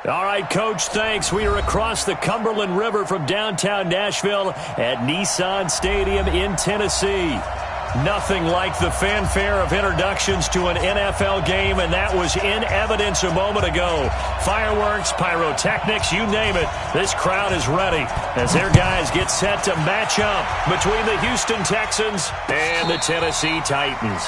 All right, Coach, thanks. We are across the Cumberland River from downtown Nashville at Nissan Stadium in Tennessee. Nothing like the fanfare of introductions to an NFL game, and that was in evidence a moment ago. Fireworks, pyrotechnics, you name it. This crowd is ready as their guys get set to match up between the Houston Texans and the Tennessee Titans.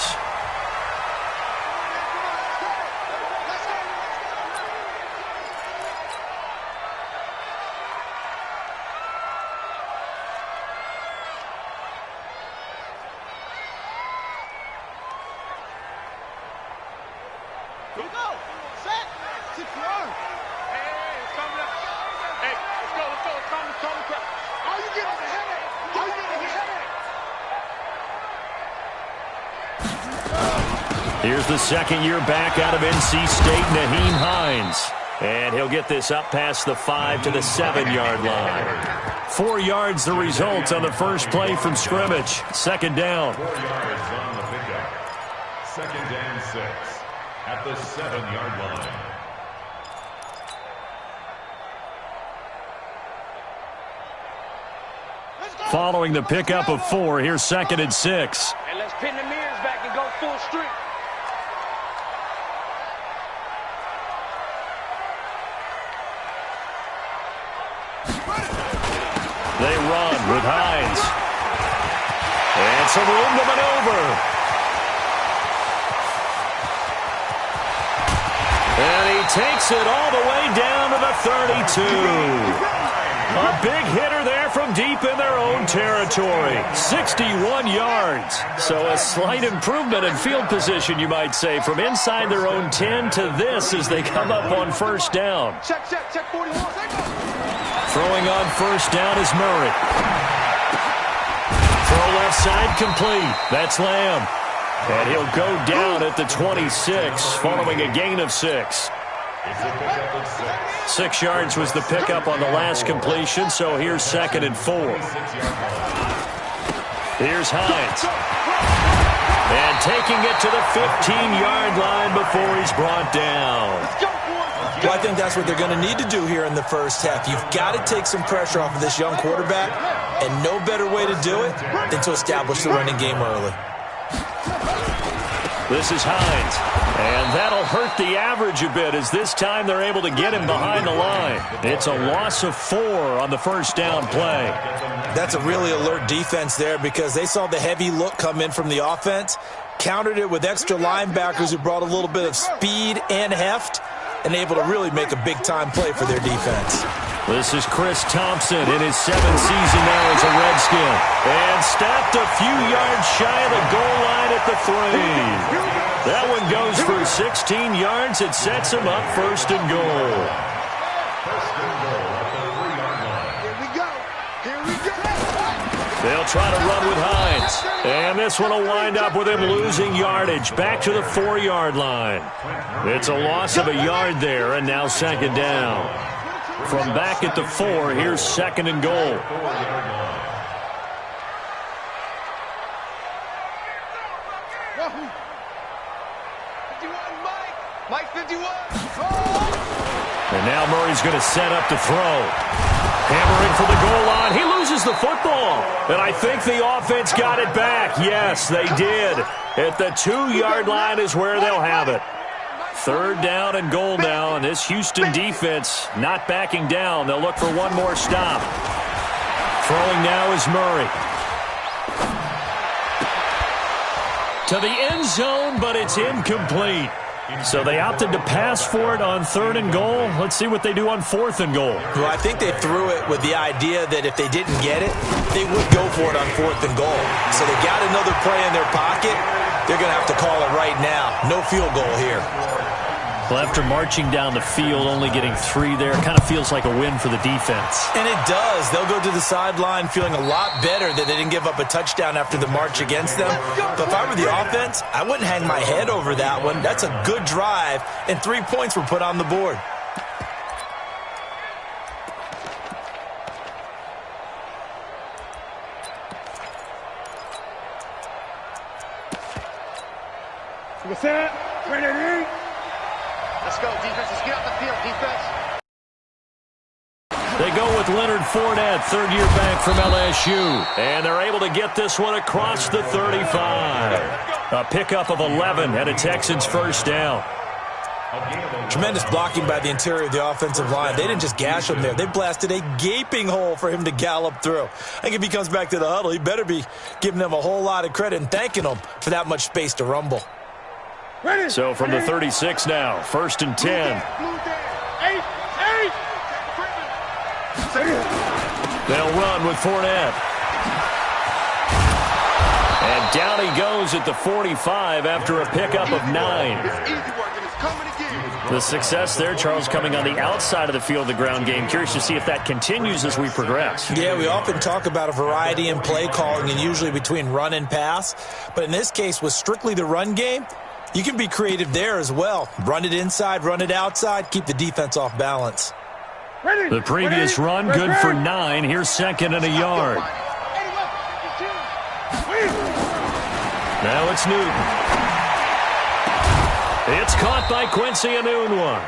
Here's the second year back out of NC State, Nyheim Hines. And he'll get this up past the 5 to the 7-yard line. 4 yards the result on the first play from scrimmage. Second down. 4 yards on the pickup. Second and 6 at the 7-yard line. Following the pickup of 4, here's second and 6. And let's pin the mirrors back and go full street. They run with Hines. And some room to maneuver. And he takes it all the way down to the 32. A big hitter there from deep in their own territory. 61 yards. So a slight improvement in field position, you might say, from inside their own 10 to this as they come up on first down. Check 41. Throwing on first down is Murray. Throw left side complete. That's Lamb. And he'll go down at the 26 following a gain of 6. 6 yards was the pickup on the last completion, so here's second and 4. Here's Hines. And taking it to the 15-yard line before he's brought down. Well, I think that's what they're going to need to do here in the first half. You've got to take some pressure off of this young quarterback, and no better way to do it than to establish the running game early. This is Hines, and that'll hurt the average a bit as this time they're able to get him behind the line. It's a loss of 4 on the first down play. That's a really alert defense there because they saw the heavy look come in from the offense, countered it with extra linebackers who brought a little bit of speed and heft, and able to really make a big-time play for their defense. This is Chris Thompson in his 7th season now as a Redskin. And stopped a few yards shy of the goal line at the 3. That one goes for 16 yards. It sets him up first and goal. First and goal at the 3-yard line. Here we go. They'll try to run with Hines. And this one will wind up with him losing yardage back to the 4-yard line. It's a loss of a yard there, and now second down. From back at the 4, here's second and goal. Mike 51. And now Murray's going to set up to throw. Hammering for the goal line. He loses the football. And I think the offense got it back. Yes, they did. At the 2-yard line is where they'll have it. Third down and goal now, and this Houston defense not backing down. They'll look for one more stop. Throwing now is Murray. To the end zone, but it's incomplete. So they opted to pass for it on third and goal. Let's see what they do on fourth and goal. Well, I think they threw it with the idea that if they didn't get it, they would go for it on fourth and goal. So they got another play in their pocket. They're going to have to call it right now. No field goal here. Well, after marching down the field, only getting 3 there, kind of feels like a win for the defense. And it does. They'll go to the sideline feeling a lot better that they didn't give up a touchdown after the march against them. But if I were the offense, I wouldn't hang my head over that one. That's a good drive, and 3 points were put on the board. Let's go, defense. Let's get off the field, defense. with Leonard Fournette, third-year back from LSU. And they're able to get this one across the 35. A pickup of 11 and a Texans first down. Tremendous blocking by the interior of the offensive line. They didn't just gash him there. They blasted a gaping hole for him to gallop through. I think if he comes back to the huddle, he better be giving them a whole lot of credit and thanking them for that much space to rumble. So from the 36 now, 1st and 10. They'll run with Fournette. And down he goes at the 45 after a pickup of 9. The success there, Charles, coming on the outside of the field, the ground game. Curious to see if that continues as we progress. Yeah, we often talk about a variety in play calling and usually between run and pass. But in this case, with strictly the run game, you can be creative there as well. Run it inside, run it outside, keep the defense off balance. The previous run, good for 9. Here's 2nd and a yard. Now it's Newton. It's caught by Quincy Enunwa.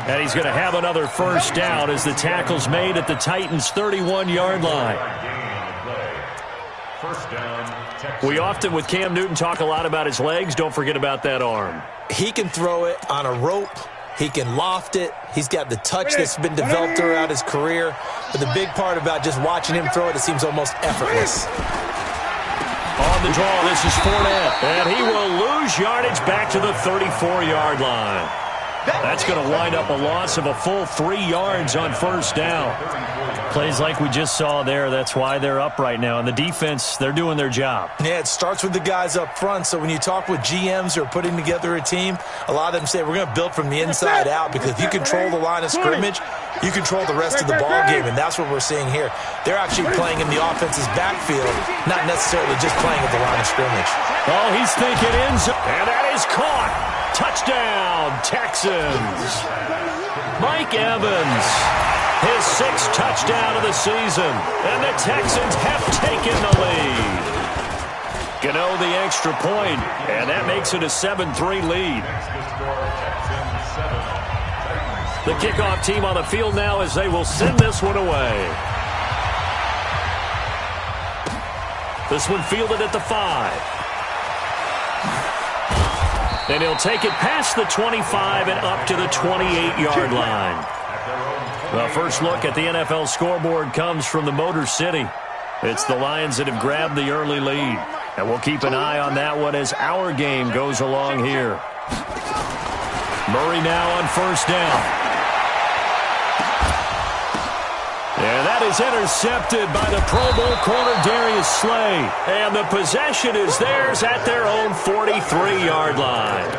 And he's going to have another first down as the tackle's made at the Titans' 31-yard line. We often, with Cam Newton, talk a lot about his legs. Don't forget about that arm. He can throw it on a rope. He can loft it. He's got the touch that's been developed throughout his career. But the big part about just watching him throw it seems almost effortless. On the draw, this is Fournette. And he will lose yardage back to the 34-yard line. That's going to wind up a loss of a full 3 yards on first down. Plays like we just saw there. That's why they're up right now. And the defense, they're doing their job. Yeah, it starts with the guys up front. So when you talk with GMs who are putting together a team, a lot of them say we're going to build from the inside out, because if you control the line of scrimmage, you control the rest of the ball game, and that's what we're seeing here. They're actually playing in the offense's backfield, not necessarily just playing at the line of scrimmage. Oh, he's thinking end zone. And that is caught. Touchdown, Texans. Mike Evans, his 6th touchdown of the season. And the Texans have taken the lead. Gano the extra point, and that makes it a 7-3 lead. The kickoff team on the field now as they will send this one away. This one fielded at the 5. And he'll take it past the 25 and up to the 28-yard line. The first look at the NFL scoreboard comes from the Motor City. It's the Lions that have grabbed the early lead. And we'll keep an eye on that one as our game goes along here. Murray now on first down. And that is intercepted by the Pro Bowl corner Darius Slay. And the possession is theirs at their own 43-yard line.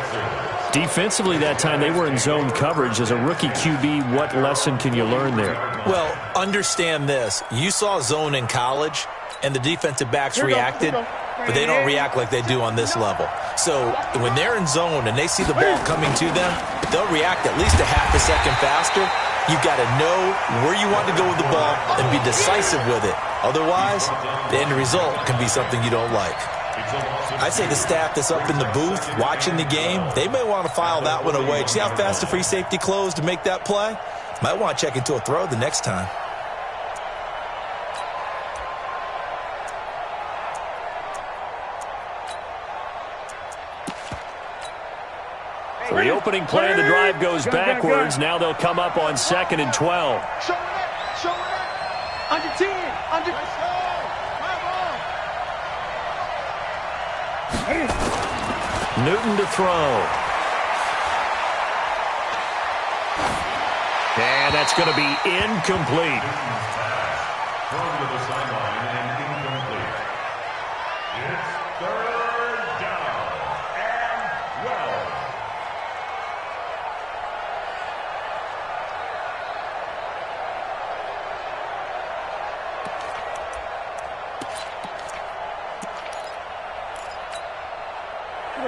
Defensively that time, they were in zone coverage. As a rookie QB, what lesson can you learn there? Well, understand this. You saw zone in college, and the defensive backs reacted, but they don't react like they do on this level. So when they're in zone and they see the ball coming to them, they'll react at least a half a second faster. You've got to know where you want to go with the ball and be decisive with it. Otherwise, the end result can be something you don't like. I'd say the staff that's up in the booth watching the game, they may want to file that one away. See how fast the free safety closed to make that play? Might want to check into a throw the next time. So the opening play of the drive goes backwards. Now they'll come up on 2nd and 12. Under 10. Under. Newton to throw. And that's going to be incomplete. Thrown to the sideline and incomplete. It's 3rd down and 12.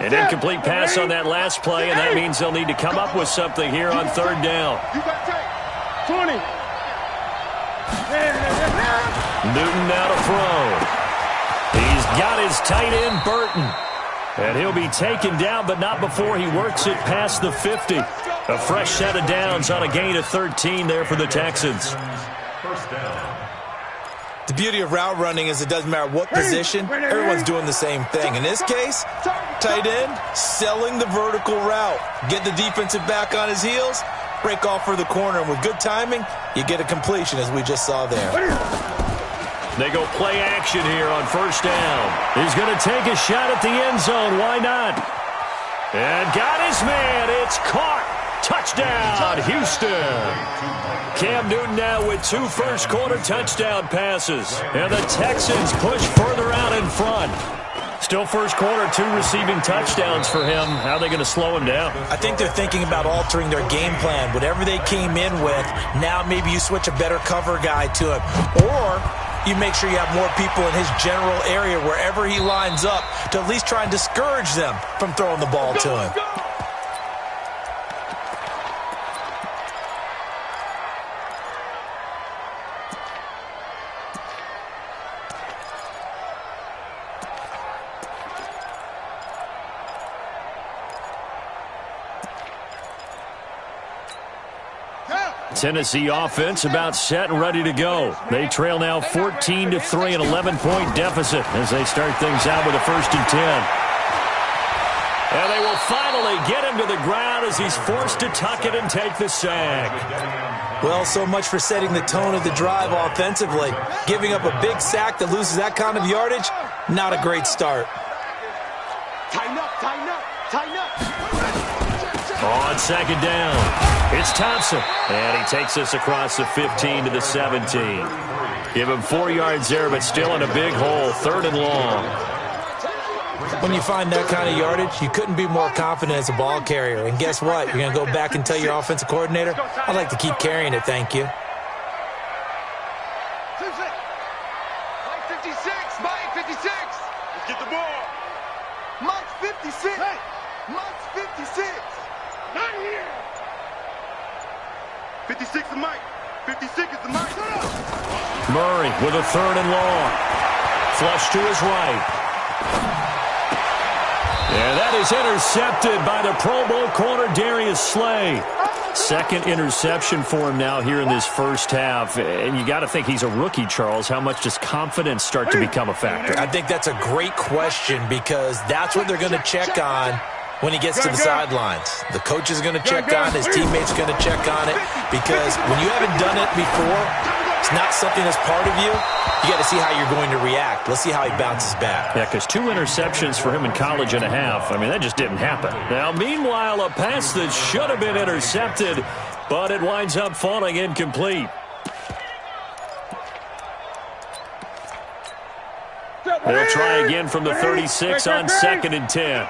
An incomplete pass on that last play, and that means they'll need to come up with something here on 3rd down. 20. Newton now to throw. He's got his tight end, Burton. And he'll be taken down, but not before he works it past the 50. A fresh set of downs on a gain of 13 there for the Texans. First down. The beauty of route running is it doesn't matter what position, everyone's doing the same thing. In this case, tight end, selling the vertical route. Get the defensive back on his heels, break off for the corner, and with good timing, you get a completion as we just saw there. They go play action here on first down. He's going to take a shot at the end zone. Why not? And got his man. It's caught. Touchdown, Houston. Cam Newton now with 2 first-quarter touchdown passes. And the Texans push further out in front. Still first quarter, 2 receiving touchdowns for him. How are they going to slow him down? I think they're thinking about altering their game plan. Whatever they came in with, now maybe you switch a better cover guy to him. Or you make sure you have more people in his general area wherever he lines up to at least try and discourage them from throwing the ball to him. Tennessee offense about set and ready to go. They trail now 14-3, an 11-point deficit as they start things out with a 1st and 10. And they will finally get him to the ground as he's forced to tuck it and take the sack. Well, so much for setting the tone of the drive offensively. Giving up a big sack that loses that kind of yardage, not a great start. Tighten up, tighten up, tighten up. On second down. It's Thompson, and he takes us across the 15 to the 17. Give him 4 yards there, but still in a big hole, 3rd and long. When you find that kind of yardage, you couldn't be more confident as a ball carrier. And guess what? You're going to go back and tell your offensive coordinator, I'd like to keep carrying it, thank you. Mike 56, Mike 56. Let's get the ball. Mike 56. Hey. Mike 56. Not here. 56 is Mike. 56 is the Mike. Murray with a 3rd and long. Flush to his right. And that is intercepted by the Pro Bowl corner, Darius Slay. 2nd interception for him now here in this first half. And you got to think he's a rookie, Charles. How much does confidence start to become a factor? I think that's a great question because that's what they're going to check on when he gets to the sidelines. The coach is going to check on it. His teammates are going to check on it because when you haven't done it before, it's not something that's part of you. You got to see how you're going to react. Let's see how he bounces back. Yeah, because 2 interceptions for him in college and a half. I mean, that just didn't happen. Now, meanwhile, a pass that should have been intercepted, but it winds up falling incomplete. They'll try again from the 36 on 2nd and 10.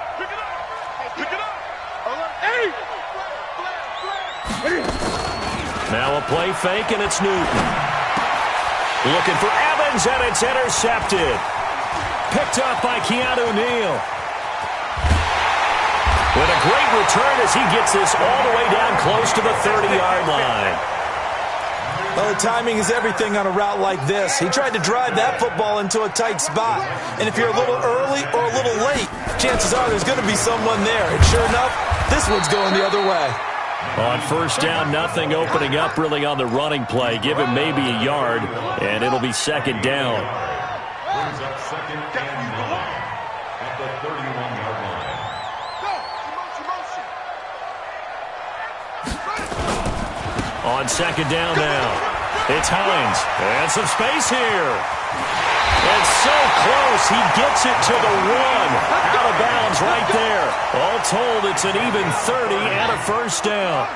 Now a play fake, and it's Newton. Looking for Evans, and it's intercepted. Picked up by Keanu Neal. With a great return as he gets this all the way down close to the 30-yard line. Well, the timing is everything on a route like this. He tried to drive that football into a tight spot. And if you're a little early or a little late, chances are there's going to be someone there. And sure enough, this one's going the other way. On first down, nothing opening up really on the running play. Give him maybe a yard, and it'll be 2nd down. Brings up 2nd and 9 at the 31-yard line. On 2nd down now, it's Hines. And some space here. And so close, he gets it to the 1. Out of bounds right there. All told, it's an even 30 and a first down.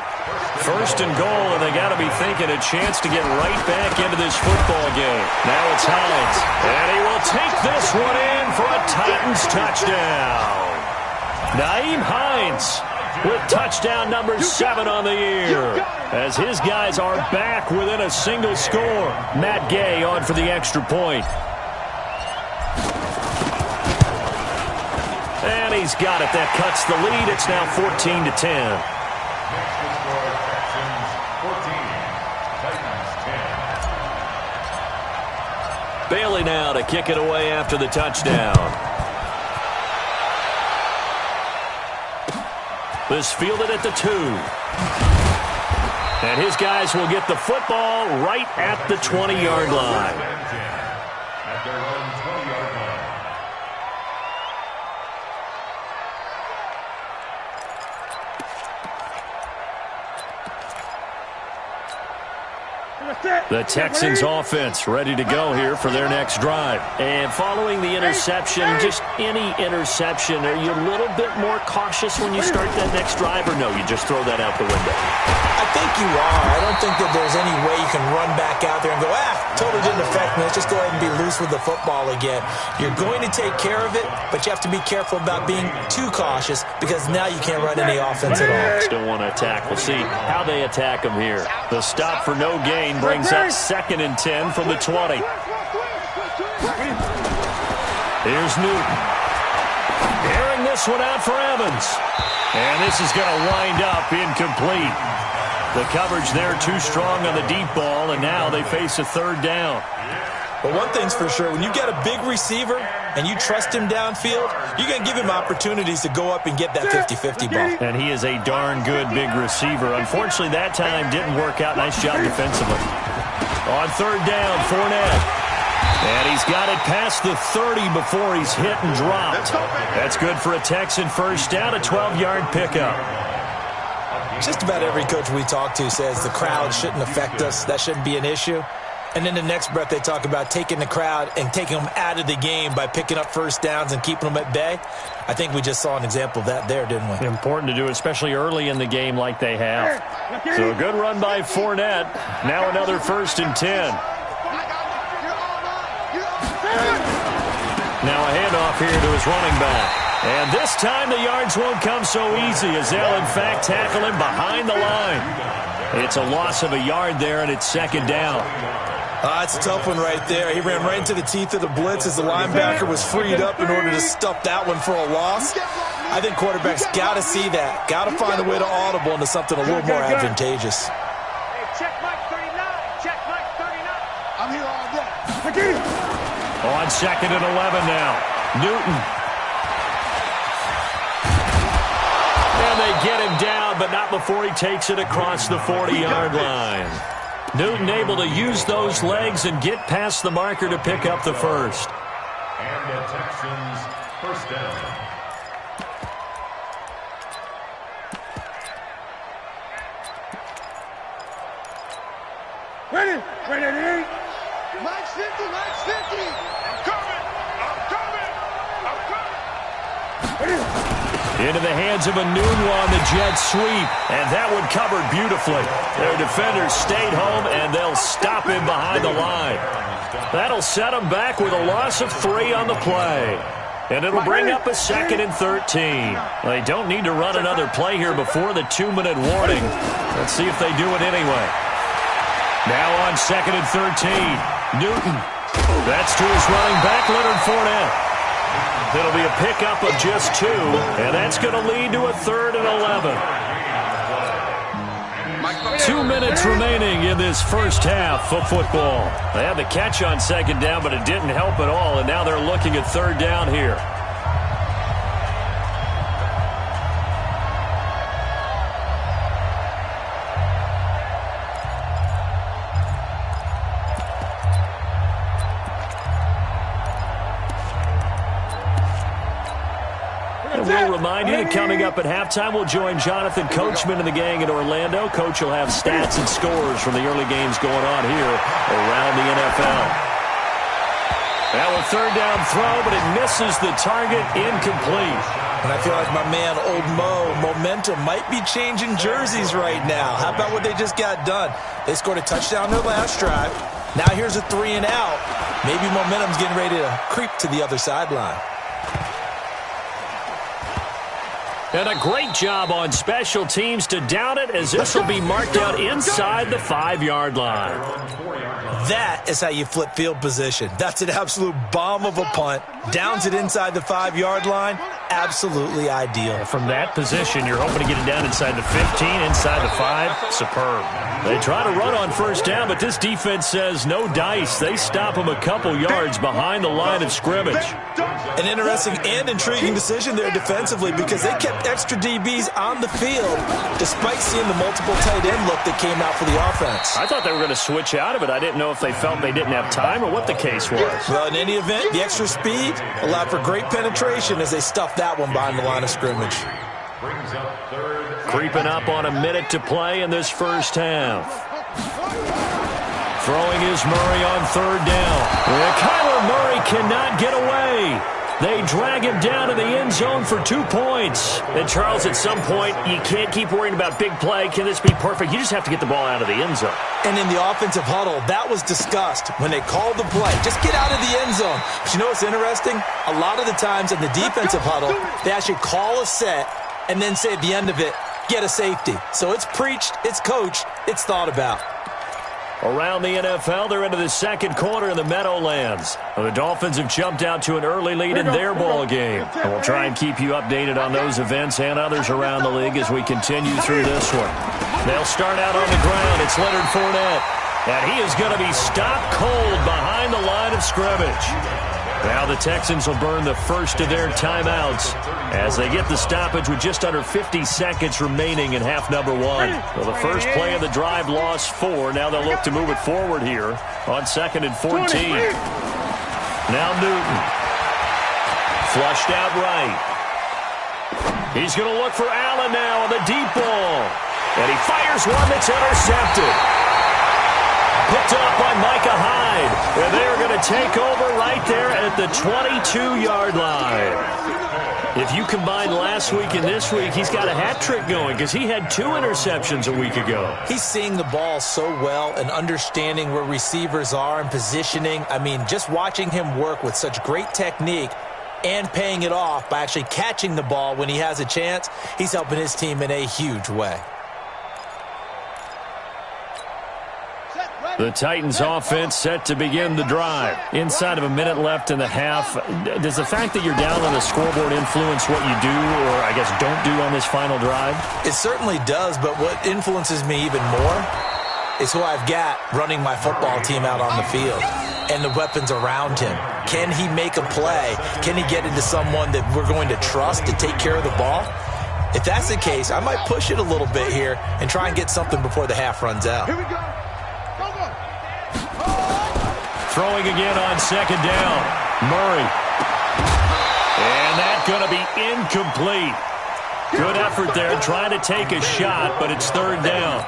1st and goal, and they got to be thinking a chance to get right back into this football game. Now it's Hines. And he will take this one in for a Titans touchdown. Nyheim Hines with touchdown number 7 on the year. As his guys are back within a single score. Matt Gay on for the extra point. And he's got it. That cuts the lead. It's now 14-10. Next to score, Texans 14, Titans 10. Bailey now to kick it away after the touchdown. This fielded at the 2. And his guys will get the football right at the 20-yard line. At their own 20-yard line. The Texans offense ready to go here for their next drive. And following the interception, just any interception, are you a little bit more cautious when you start that next drive, or no, you just throw that out the window? I think you are. I don't think that there's any way you can run back out there and go, totally didn't affect me. Let's just go ahead and be loose with the football again. You're going to take care of it, but you have to be careful about being too cautious because now you can't run any offense at all. Still want to attack. We'll see how they attack them here. The stop for no gain brings up 2nd and 10 from the 20. Here's Newton. Airing this one out for Evans. And this is going to wind up incomplete. The coverage there too strong on the deep ball, and now they face a 3rd down. But one thing's for sure, when you get a big receiver and you trust him downfield, you're going to give him opportunities to go up and get that 50-50 ball. And he is a darn good big receiver. Unfortunately, that time didn't work out. Nice job defensively. On 3rd down, Fournette. And he's got it past the 30 before he's hit and dropped. That's good for a Texan first down, a 12-yard pickup. Just about every coach we talk to says the crowd shouldn't affect us. That shouldn't be an issue. And in the next breath, they talk about taking the crowd and taking them out of the game by picking up first downs and keeping them at bay. I think we just saw an example of that there, didn't we? Important to do, especially early in the game like they have. So a good run by Fournette. Now another 1st and 10. Now a handoff here to his running back. And this time the yards won't come so easy as they'll, in fact, tackle him behind the line. It's a loss of a yard there, and it's 2nd down. It's a tough one right there. He ran right into the teeth of the blitz as the linebacker was freed up in order to stuff that one for a loss. I think quarterbacks got to see that. Got to find a way to audible into something a little more advantageous. Hey, check Mike 39. Check Mike 39. I'm here all day. On 2nd and 11 now. Newton. And they get him down, but not before he takes it across the 40-yard line. Newton able to use those legs and get past the marker to pick up the first. And the Texans first down. Ready? Ready? Mike's 50, Mike's 50. I'm coming. Into the hands of a Nunwa on the jet sweep, and that one covered beautifully. Their defenders stayed home, and they'll stop him behind the line. That'll set them back with a loss of 3 on the play. And it'll bring up a 2nd and 13. They don't need to run another play here before the 2-minute warning. Let's see if they do it anyway. Now on 2nd and 13, Newton. That's to his running back, Leonard Fournette. It'll be a pickup of just 2, and that's going to lead to a 3rd and 11. 2 minutes remaining in this first half of football. They had the catch on 2nd down, but it didn't help at all, and now they're looking at 3rd down here. We'll remind you that coming up at halftime, we'll join Jonathan Coachman and the gang in Orlando. Coach will have stats and scores from the early games going on here around the NFL. Now a 3rd down throw, but it misses the target, incomplete. And I feel like my man, Old Mo, momentum might be changing jerseys right now. How about what they just got done? They scored a touchdown their last drive. Now here's a 3 and out. Maybe momentum's getting ready to creep to the other sideline. And a great job on special teams to down it, as this will be marked out inside the 5-yard line. That is how you flip field position. That's an absolute bomb of a punt. Downs it inside the 5-yard line. absolutely ideal. From that position, you're hoping to get it down inside the 15, inside the 5. Superb. They try to run on first down, but this defense says no dice. They stop them a couple yards behind the line of scrimmage. An interesting and intriguing decision there defensively because they kept extra DBs on the field despite seeing the multiple tight end look that came out for the offense. I thought they were going to switch out of it. I didn't know if they felt they didn't have time or what the case was. Well, in any event, the extra speed allowed for great penetration as they stuffed that one behind the line of scrimmage. Creeping up on a minute to play in this first half. Throwing is Murray on third down. And Kyler Murray cannot get away. They drag him down to the end zone for 2 points. And, Charles, at some point, you can't keep worrying about big play. Can this be perfect? You just have to get the ball out of the end zone. And in the offensive huddle, that was discussed when they called the play. Just get out of the end zone. But you know what's interesting? A lot of the times in the defensive huddle, they actually call a set and then say at the end of it, get a safety. So it's preached, it's coached, it's thought about. Around the NFL, they're into the second quarter in the Meadowlands. The Dolphins have jumped out to an early lead in their ball game. And we'll try and keep you updated on those events and others around the league as we continue through this one. They'll start out on the ground. It's Leonard Fournette. And he is going to be stopped cold behind the line of scrimmage. Now the Texans will burn the first of their timeouts as they get the stoppage with just under 50 seconds remaining in half number 1. Well, the first play of the drive lost 4. Now they'll look to move it forward here on 2nd and 14. Now Newton. Flushed out right. He's going to look for Allen now on the deep ball. And he fires one that's intercepted. Picked up by Micah Hyde. And they're going to take over right there at the 22-yard line. If you combine last week and this week, he's got a hat trick going because he had 2 interceptions a week ago. He's seeing the ball so well and understanding where receivers are and positioning. I mean, just watching him work with such great technique and paying it off by actually catching the ball when he has a chance, he's helping his team in a huge way. The Titans offense set to begin the drive. Inside of a minute left in the half, does the fact that you're down on the scoreboard influence what you do or, I guess, don't do on this final drive? It certainly does, but what influences me even more is who I've got running my football team out on the field and the weapons around him. Can he make a play? Can he get into someone that we're going to trust to take care of the ball? If that's the case, I might push it a little bit here and try and get something before the half runs out. Here we go. Throwing again on second down. Murray. And that's going to be incomplete. Good effort there trying to take a shot, but it's third down.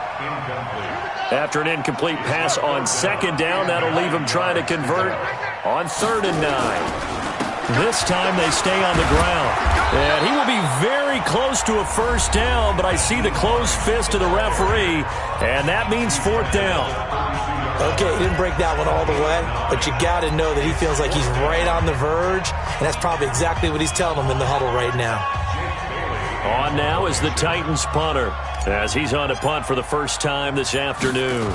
After an incomplete pass on second down, that'll leave him trying to convert on 3rd and 9. This time they stay on the ground. And he will be very close to a first down, but I see the closed fist of the referee, and that means 4th down. Okay, he didn't break that one all the way, but you got to know that he feels like he's right on the verge, and that's probably exactly what he's telling them in the huddle right now. On now is the Titans punter, as he's on to punt for the first time this afternoon.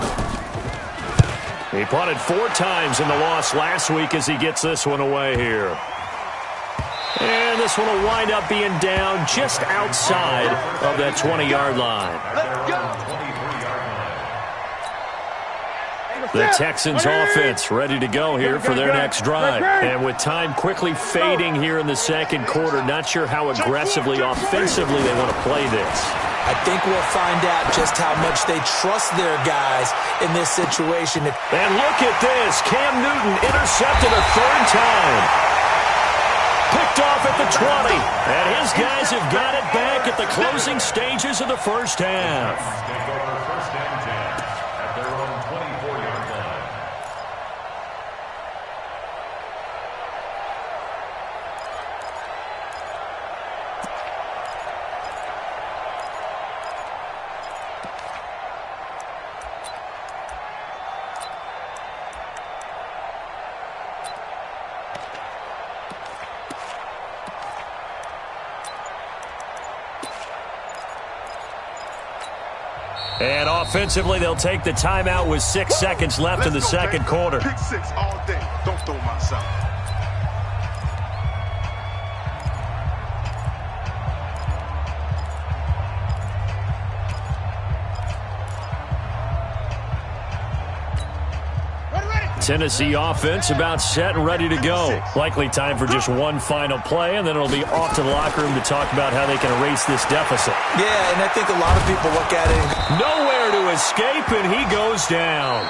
He punted 4 times in the loss last week as he gets this one away here. And this one will wind up being down just outside of that 20-yard line. Let's go. The Texans offense ready to go here for their next drive. And with time quickly fading here in the second quarter, not sure how aggressively, offensively they want to play this. I think we'll find out just how much they trust their guys in this situation. And look at this. Cam Newton intercepted a 3rd time. Picked off at the 20. And his guys have got it back at the closing stages of the first half. And offensively, they'll take the timeout with 6 seconds left in the second quarter. Pick 6 all day. Don't throw my shot. Tennessee offense about set and ready to go. Likely time for just one final play, and then it'll be off to the locker room to talk about how they can erase this deficit. Yeah, and I think a lot of people look at it. Nowhere to escape, and he goes down.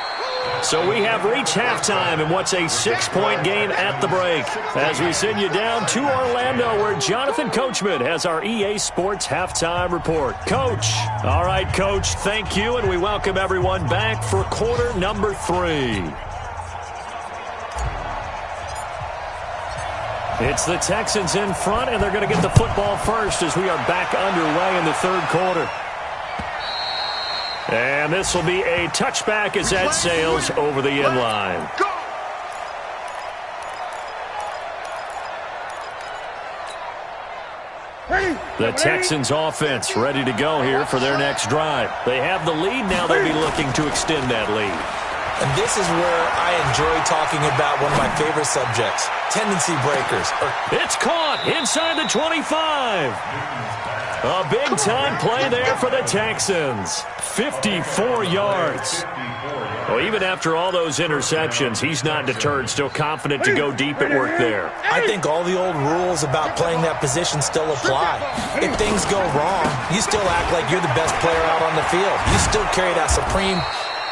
So we have reached halftime in what's a 6-point game at the break. As we send you down to Orlando, where Jonathan Coachman has our EA Sports halftime report. Coach. All right, Coach, thank you, and we welcome everyone back for quarter number 3. It's the Texans in front, and they're going to get the football first as we are back underway in the third quarter. And this will be a touchback as that sails over the end line. The Texans offense ready to go here for their next drive. They have the lead. Now they'll be looking to extend that lead. And this is where I enjoy talking about one of my favorite subjects, tendency breakers. It's caught inside the 25. A big-time play there for the Texans. 54 yards. Well, even after all those interceptions, he's not deterred, still confident to go deep at work there. I think all the old rules about playing that position still apply. If things go wrong, you still act like you're the best player out on the field. You still carry that supreme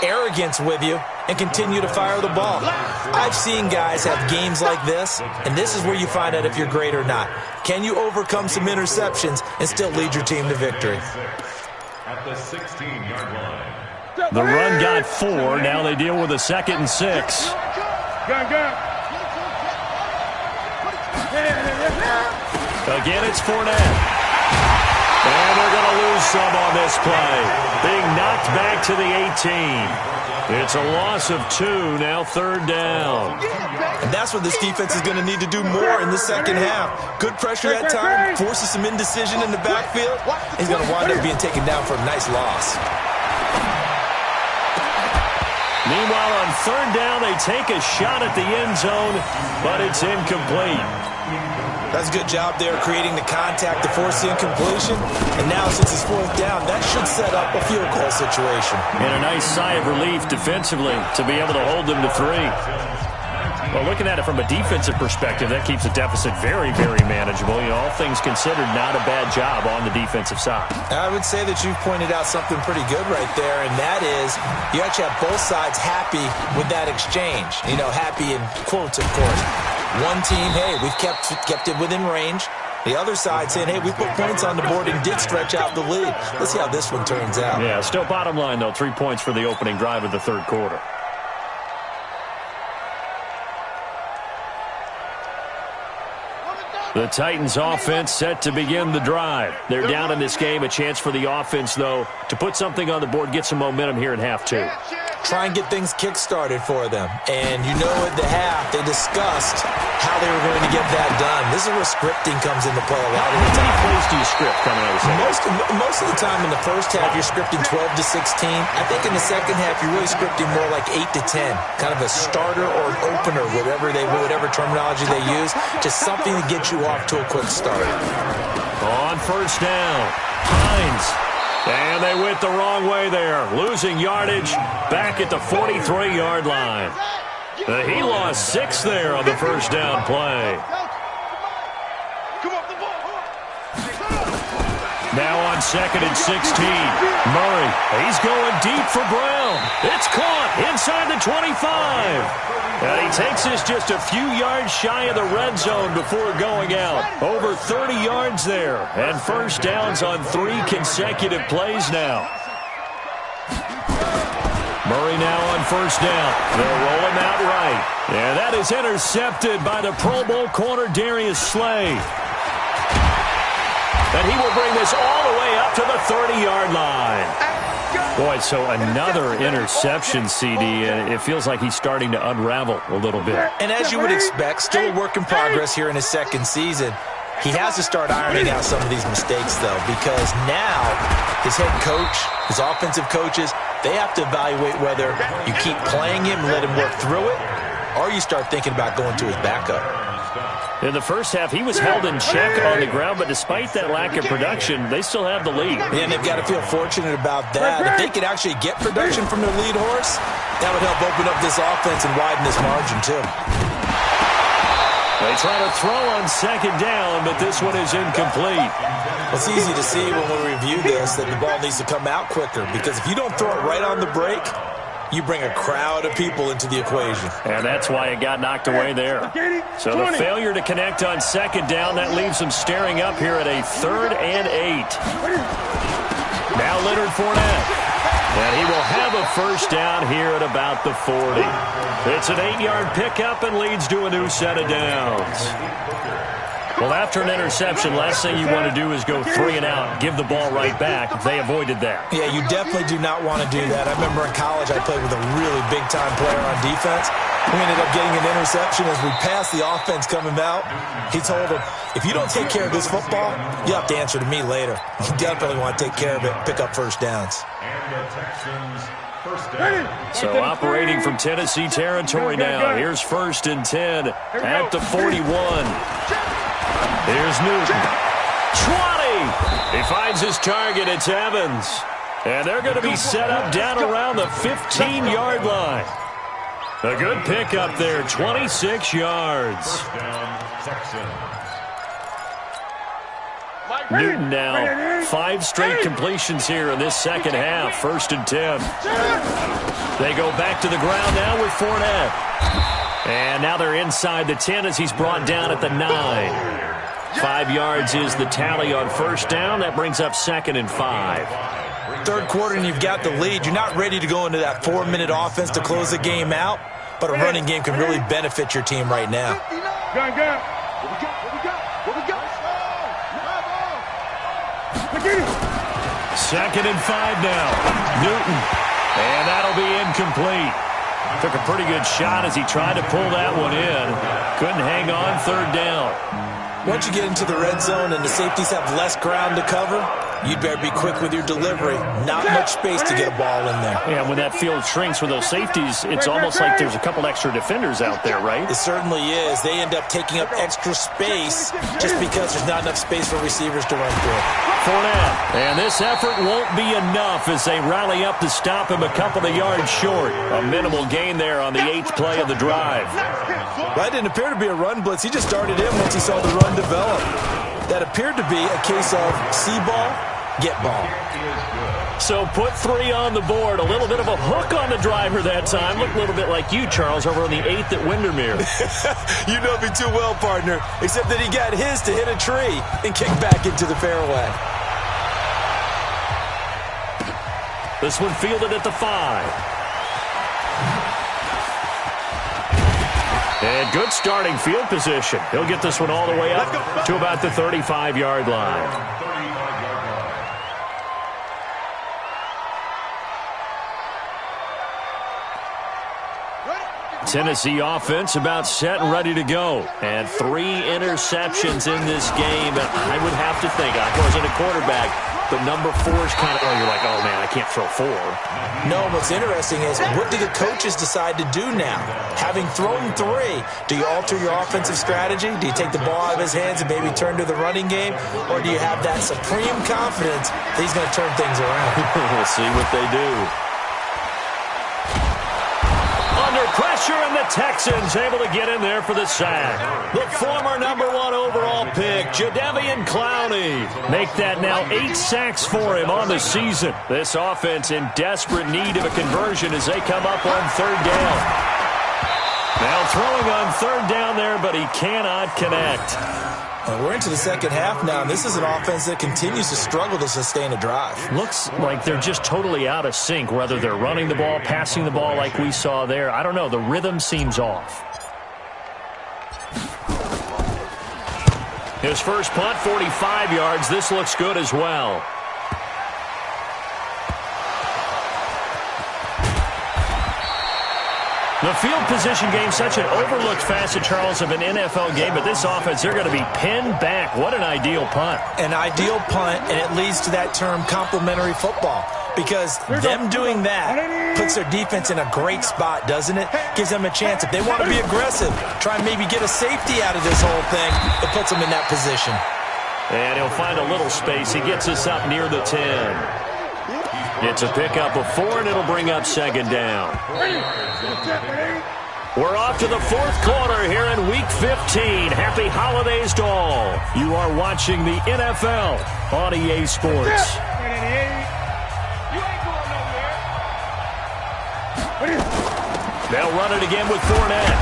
arrogance with you and continue to fire the ball. I've seen guys have games like this, and this is where you find out if you're great or not. Can you overcome some interceptions and still lead your team to victory? At the 16-yard line. The run got 4. Now they deal with a 2nd and 6. Again, it's Fournette. And they're going to lose some on this play. Being knocked back to the 18. It's a loss of 2, now 3rd down. And that's what this defense is going to need to do more in the second half. Good pressure that time, forces some indecision in the backfield. He's going to wind up being taken down for a nice loss. Meanwhile, on 3rd down, they take a shot at the end zone, but it's incomplete. That's a good job there creating the contact to force the incompletion. And now since it's 4th down, that should set up a field goal situation. And a nice sigh of relief defensively to be able to hold them to 3. Well, looking at it from a defensive perspective, that keeps the deficit very, very manageable. You know, all things considered, not a bad job on the defensive side. I would say that you've pointed out something pretty good right there, and that is you actually have both sides happy with that exchange. You know, happy in quotes, of course. One team, hey, we've kept it within range. The other side saying, hey, we put points on the board and did stretch out the lead. Let's see how this one turns out. Yeah, still bottom line, though, 3 points for the opening drive of the third quarter. The Titans offense set to begin the drive. They're down in this game. A chance for the offense, though, to put something on the board, get some momentum here in half 2. Try and get things kick-started for them. And you know at the half, they discussed how they were going to get that done. This is where scripting comes into play a lot of the time. How many plays do you script coming out of the second? Most of the time in the first half, you're scripting 12 to 16. I think in the second half, you're really scripting more like 8 to 10. Kind of a starter or an opener, whatever terminology they use. Just something to get you off to a quick start. On 1st down, Hines. And they went the wrong way there. Losing yardage back at the 43-yard line. He lost 6 there on the 1st down play. Now on 2nd and 16. Murray, he's going deep for Brown. It's caught inside the 25. And he takes this just a few yards shy of the red zone before going out. Over 30 yards there. And 1st downs on 3 consecutive plays now. Murray now on 1st down. They'll roll him out right. And that is intercepted by the Pro Bowl corner Darius Slay. And he will bring this all the way up to the 30-yard line. Boy, so another interception, CD, and it feels like he's starting to unravel a little bit. And as you would expect, still a work in progress here in his second season. He has to start ironing out some of these mistakes, though, because now his head coach, his offensive coaches, they have to evaluate whether you keep playing him and let him work through it, or you start thinking about going to his backup. In the first half, he was held in check on the ground, but despite that lack of production, they still have the lead. And they've got to feel fortunate about that. If they could actually get production from their lead horse, that would help open up this offense and widen this margin, too. They try to throw on second down, but this one is incomplete. It's easy to see when we review this that the ball needs to come out quicker, because if you don't throw it right on the break, you bring a crowd of people into the equation. And that's why it got knocked away there. So the failure to connect on second down, that leaves them staring up here at a 3rd and 8. Now Leonard Fournette. And he will have a first down here at about the 40. It's an 8-yard pickup and leads to a new set of downs. Well, after an interception, last thing you want to do is go 3 and out, give the ball right back. They avoided that. Yeah, you definitely do not want to do that. I remember in college I played with a really big-time player on defense. We ended up getting an interception as we passed the offense coming out. He told him, if you don't take care of this football, you have to answer to me later. You definitely want to take care of it and pick up first downs. And the Texans first down. So operating from Tennessee territory now. Here's 1st and 10 at the 41. Here's Newton. 20. He finds his target. It's Evans. And they're going to be set up down around the 15-yard line. A good pickup there, 26 yards. First down, Texans. Newton now 5 straight completions here in this second half. 1st and 10. They go back to the ground now with Fournette. And now they're inside the 10 as he's brought down at the 9. 5 yards is the tally on first down. That brings up 2nd and 5. Third quarter and you've got the lead. You're not ready to go into that 4-minute offense to close the game out, but a running game can really benefit your team right now. Go. What we got? 2nd and 5 now. Newton. And that'll be incomplete. Took a pretty good shot as he tried to pull that one in. Couldn't hang on 3rd down. Once you get into the red zone and the safeties have less ground to cover, you'd better be quick with your delivery. Not much space to get a ball in there. Yeah, when that field shrinks with those safeties, it's almost like there's a couple extra defenders out there, right? It certainly is. They end up taking up extra space just because there's not enough space for receivers to run through. Fournette. And this effort won't be enough as they rally up to stop him a couple of yards short. A minimal gain there on the 8th play of the drive. That didn't appear to be a run blitz. He just started in once he saw the run develop. That appeared to be a case of see ball, get ball. So put 3 on the board. A little bit of a hook on the driver that time. Looked a little bit like you, Charles, over on the 8th at Windermere. You know me too well, partner, except that he got his to hit a tree and kick back into the fairway. This one fielded at the 5. And good starting field position. He'll get this one all the way up to about the 35-yard line. Tennessee offense about set and ready to go. And 3 interceptions in this game. And I would have to think, I wasn't a quarterback, but number 4 is kind of, you're like, oh, man, I can't throw 4. No, what's interesting is, what do the coaches decide to do now? Having thrown 3, do you alter your offensive strategy? Do you take the ball out of his hands and maybe turn to the running game? Or do you have that supreme confidence that he's going to turn things around? We'll see what they do. Under pressure, and the Texans able to get in there for the sack. The former number 1 overall pick, Jadeveon Clowney. Make that now 8 sacks for him on the season. This offense in desperate need of a conversion as they come up on 3rd down. Now throwing on 3rd down there, but he cannot connect. We're into the second half now, and this is an offense that continues to struggle to sustain a drive. Looks like they're just totally out of sync, whether they're running the ball, passing the ball like we saw there. I don't know. The rhythm seems off. His first punt, 45 yards. This looks good as well. The field position game, such an overlooked facet, Charles, of an NFL game, but this offense, they're going to be pinned back. What an ideal punt. An ideal punt, and it leads to that term complementary football, because them doing that puts their defense in a great spot, doesn't it? Gives them a chance. If they want to be aggressive, try and maybe get a safety out of this whole thing, it puts them in that position. And he'll find a little space. He gets us up near the 10. It's a pickup of 4, and it'll bring up second down. We're off to the fourth quarter here in Week 15. Happy holidays to all. You are watching the NFL on EA Sports. They'll run it again with Fournette.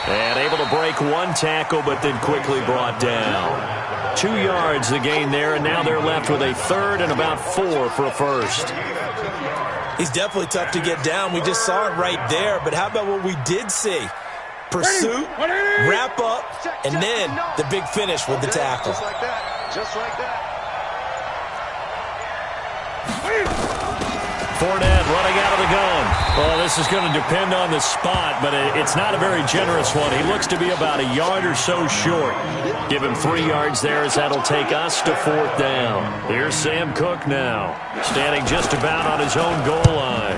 And able to break one tackle, but then quickly brought down. 2 yards the gain there, and now they're left with a third and about 4 for a first. He's definitely tough to get down. We just saw it right there. But how about what we did see? Pursuit, wrap up, and then the big finish with the tackle. Just like that. Just like that. Fournette running out of the gun. Well, this is going to depend on the spot, but it's not a very generous one. He looks to be about a yard or so short. Give him 3 yards there as that'll take us to fourth down. Here's Sam Cook now, standing just about on his own goal line.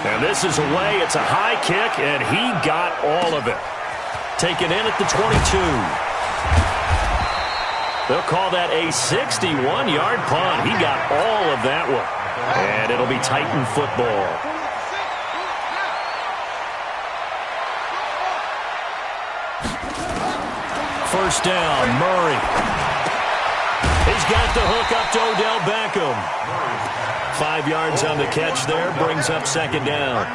And this is away. It's a high kick, and he got all of it. Taken in at the 22. They'll call that a 61-yard punt. He got all of that one. And it'll be Titan football. First down, Murray. He's got the hook up to Odell Beckham. 5 yards on the catch there, brings up second down.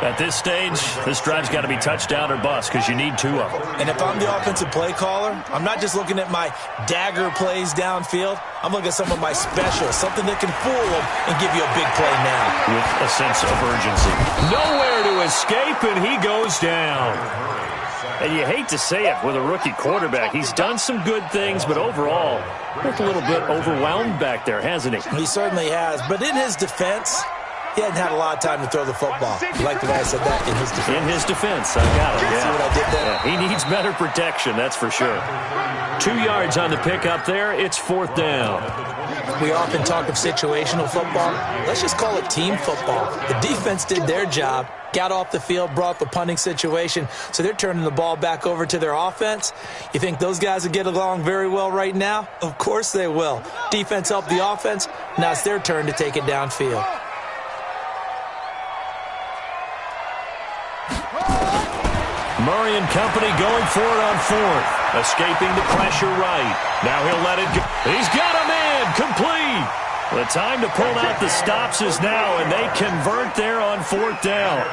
At this stage, this drive's got to be touchdown or bust because you need 2 of them. And if I'm the offensive play caller, I'm not just looking at my dagger plays downfield. I'm looking at some of my specials, something that can fool them and give you a big play now. With a sense of urgency. Nowhere to escape, and he goes down. And you hate to say it with a rookie quarterback. He's done some good things, but overall, looked a little bit overwhelmed back there, hasn't he? He certainly has. But in his defense, he hadn't had a lot of time to throw the football. You like the way I said that? In his defense. In his defense, I got it. Yeah. See what I did there? Yeah, he needs better protection, that's for sure. 2 yards on the pickup there. It's fourth down. We often talk of situational football. Let's just call it team football. The defense did their job, got off the field, brought the punting situation, so they're turning the ball back over to their offense. You think those guys will get along very well right now? Of course they will. Defense helped the offense. Now it's their turn to take it downfield. Murray and company going for it on fourth. Escaping the pressure right. Now he'll let it go. He's got a man. Complete. The time to pull out the stops is now, and they convert there on fourth down.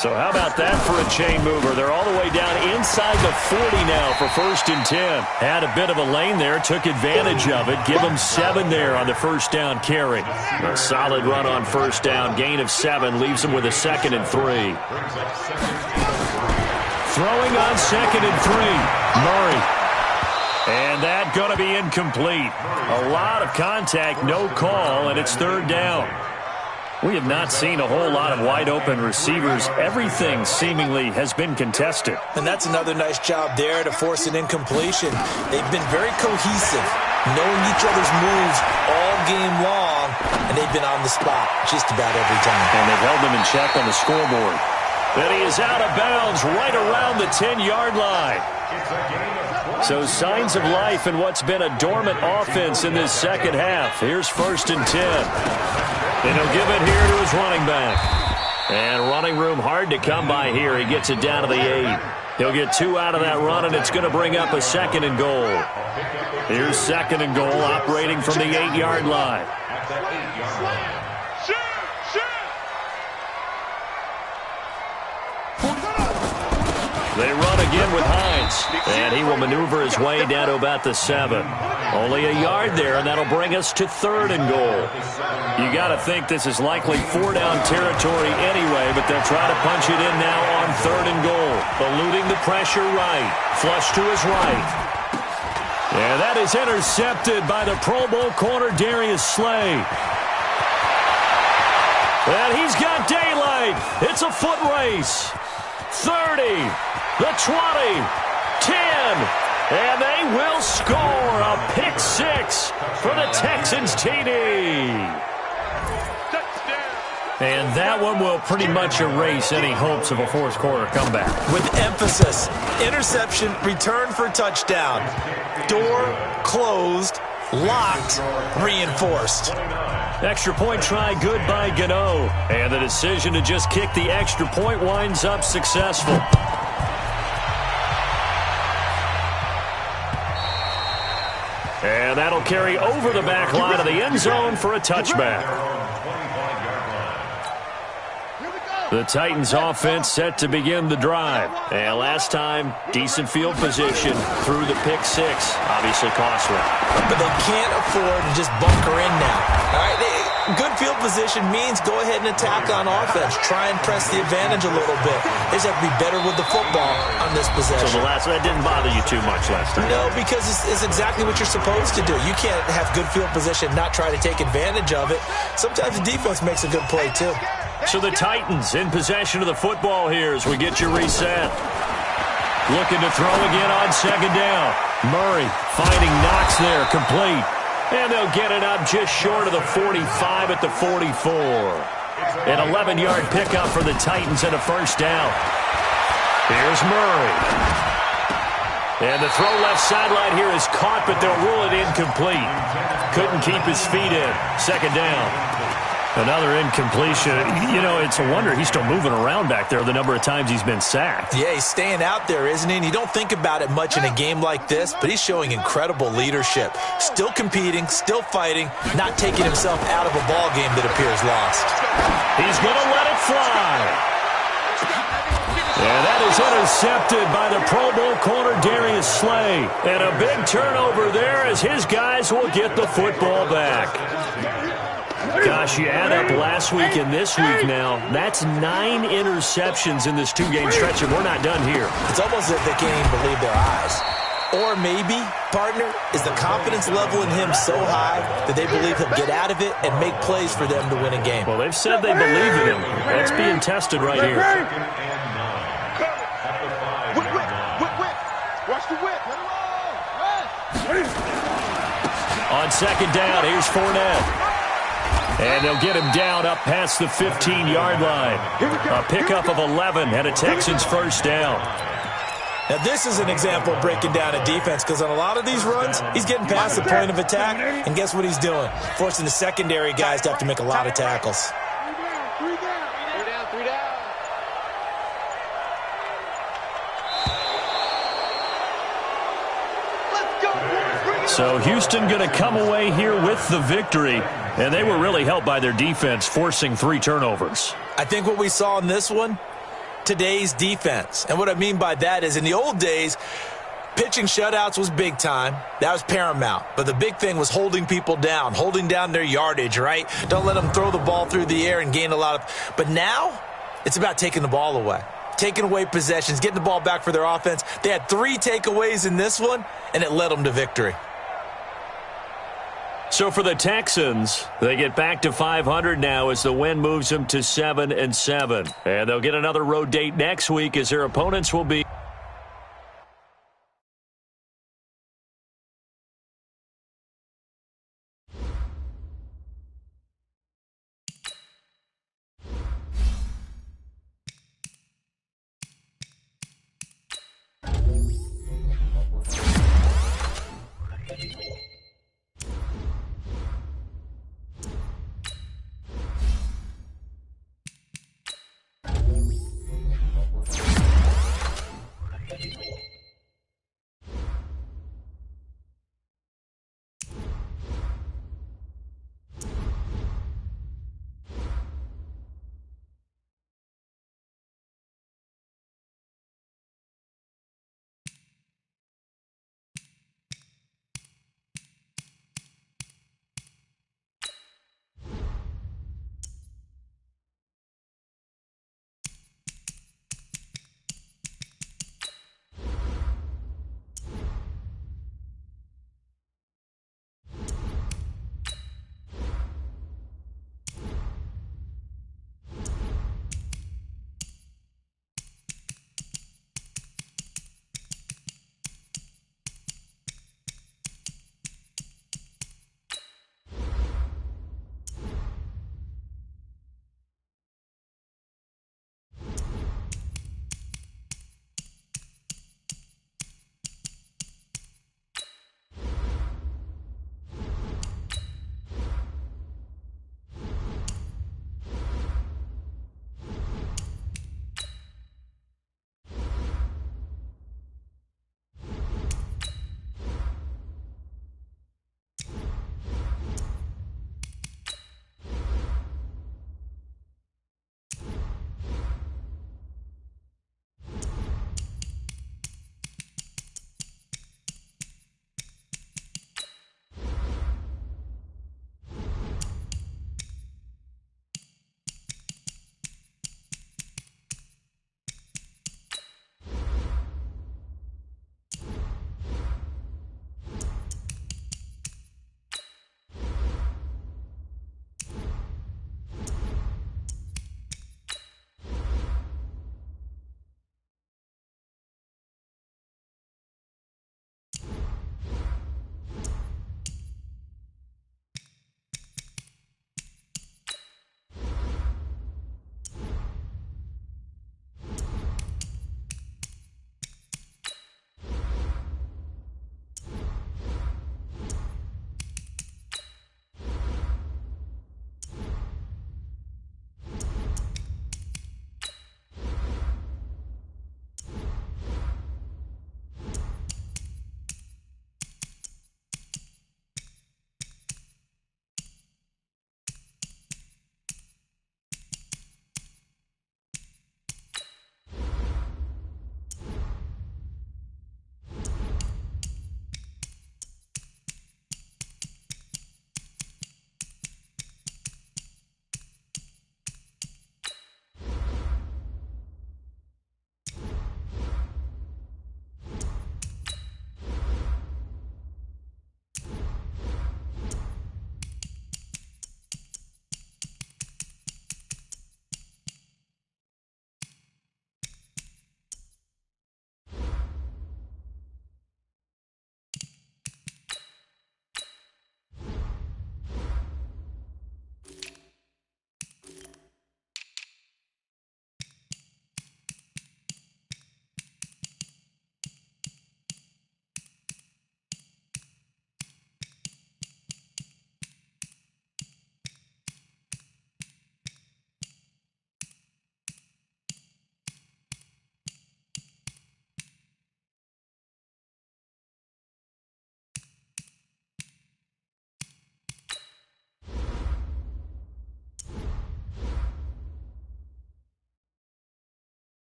So how about that for a chain mover? They're all the way down inside the 40 now for 1st and 10. Had a bit of a lane there, took advantage of it. Give them 7 there on the first down carry. A solid run on first down. Gain of 7 leaves them with a 2nd and 3. Throwing on 2nd and 3. Murray. And that going to be incomplete. A lot of contact, no call, and it's 3rd down. We have not seen a whole lot of wide-open receivers. Everything seemingly has been contested. And that's another nice job there to force an incompletion. They've been very cohesive, knowing each other's moves all game long, and they've been on the spot just about every time. And they've held them in check on the scoreboard. But he is out of bounds right around the 10-yard line. So signs of life in what's been a dormant offense in this second half. Here's 1st and 10. And he'll give it here to his running back. And running room hard to come by here. He gets it down to the 8. He'll get 2 out of that run, and it's going to bring up a 2nd and goal. Here's 2nd and goal operating from the 8-yard line. They run again with Hines, and he will maneuver his way down to about the 7. Only a yard there, and that'll bring us to 3rd and goal. You got to think this is likely 4-down territory anyway, but they'll try to punch it in now on 3rd and goal. Eluding the pressure right. Flush to his right. And that is intercepted by the Pro Bowl corner Darius Slay. And he's got daylight. It's a foot race. 30, the 20, 10, and they will score a pick 6 6 for the Texans TD. And that one will pretty much erase any hopes of a fourth quarter comeback. With emphasis, interception, return for touchdown. Door closed, locked, reinforced. Extra point try good by Gano. And the decision to just kick the extra point winds up successful. And that'll carry over the back line of the end zone for a touchback. The Titans offense set to begin the drive. And last time, decent field position through the pick six. Obviously costly. But they can't afford to just bunker in now. All right, good field position means go ahead and attack on offense. Try and press the advantage a little bit. They just have to be better with the football on this possession. So that didn't bother you too much last time? No, because it's exactly what you're supposed to do. You can't have good field position and not try to take advantage of it. Sometimes the defense makes a good play, too. So the Titans in possession of the football here as we get you reset. Looking to throw again on second down. Murray finding Knox there, complete. And they'll get it up just short of the 45 at the 44. An 11-yard pickup for the Titans and a first down. Here's Murray. And the throw left sideline here is caught, but they'll rule it incomplete. Couldn't keep his feet in. Second down. Another incompletion. You know, it's a wonder he's still moving around back there the number of times he's been sacked. Yeah, he's staying out there, isn't he? And you don't think about it much in a game like this, but he's showing incredible leadership. Still competing, still fighting, not taking himself out of a ball game that appears lost. He's going to let it fly. And that is intercepted by the Pro Bowl corner Darius Slay. And a big turnover there as his guys will get the football back. Gosh, you add up last week and this week now, that's 9 interceptions in this two-game stretch, and we're not done here. It's almost as if they can't even believe their eyes. Or maybe, partner, is the confidence level in him so high that they believe he'll get out of it and make plays for them to win a game. Well, they've said they believe in him. That's being tested right here. Watch the whip. On second down, here's Fournette. And they'll get him down up past the 15-yard line. A pickup of 11 and a Texans first down. Now, this is an example of breaking down a defense because on a lot of these runs, he's getting past the point of attack, and guess what he's doing? Forcing the secondary guys to have to make a lot of tackles. Three down. Let's go, boys. So Houston going to come away here with the victory. And they were really helped by their defense, forcing 3 turnovers. I think what we saw in this one, today's defense. And what I mean by that is in the old days, pitching shutouts was big time. That was paramount. But the big thing was holding people down, holding down their yardage, right? Don't let them throw the ball through the air and gain a lot of... But now, it's about taking the ball away. Taking away possessions, getting the ball back for their offense. They had 3 takeaways in this one, and it led them to victory. So for the Texans, they get back to 500 now as the win moves them to 7-7. And they'll get another road date next week as their opponents will be...